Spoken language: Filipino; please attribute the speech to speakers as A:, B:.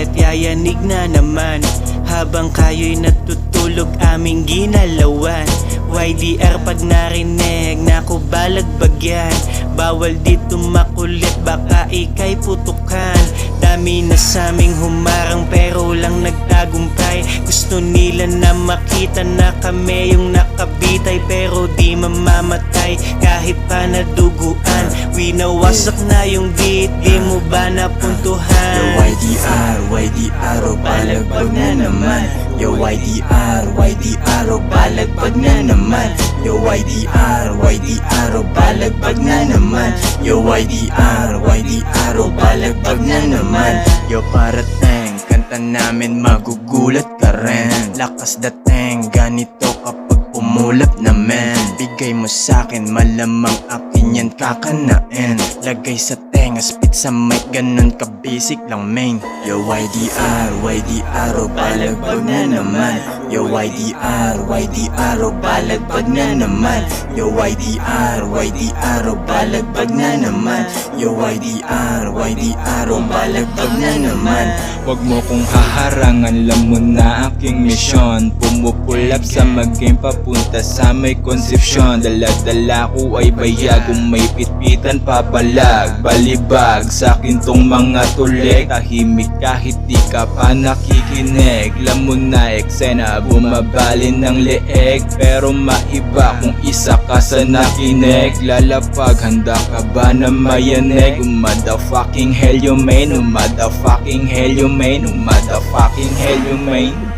A: ulit, yayanig na naman. Habang kayo'y natutulog aming ginalawan. YDR pag narinig, naku balagbagyan. Bawal dito makulit, baka ika'y putukan. Dami na saming humarang pero lang nagtagumpay. Gusto nila na makita na kami yung nakabitay, pero di mamamatay kahit pa naduguan. Winawasak na yung beat, di mo ba napuntuhan?
B: Yo YDR, YDR, o balagbag na naman. Yo YDR, YDR, o balagbag na naman. Yo YDR, YDR, o balagbag na naman. Yo YDR, YDR, o balagbag na naman. Yo parating, kanta namin magugulat ka rin. Lakas dating, ganito kapag umulap naman. Bigay mo sa'kin, malamang akin yan kakanain. Lagay sa tenga, spit sa mic, ganun ka basic lang main. Yo YDR, YDR, o balagbag na naman. Yo YDR, YDR, o balagbag na naman. Yo YDR, YDR, o balagbag na naman. Yo YDR, YDR, o balagbag na naman.
C: Huwag mo kong haharangan, alam mo na aking misyon. Pumupulap sa mag-game papunta sa may konsepsyon. Dala-dala ko ay bayag, kung may pitpitan papalag. Balibag sa akin tong mga tulik, tahimik kahit di ka pa nakikinig. Lamon na eksena, bumabalin ng leeg, pero maiba kung isa ka sa nakinig. Lalapag, handa ka ba na mayanig? Motherfucking hell you main, motherfucking hell you main, motherfucking hell you main.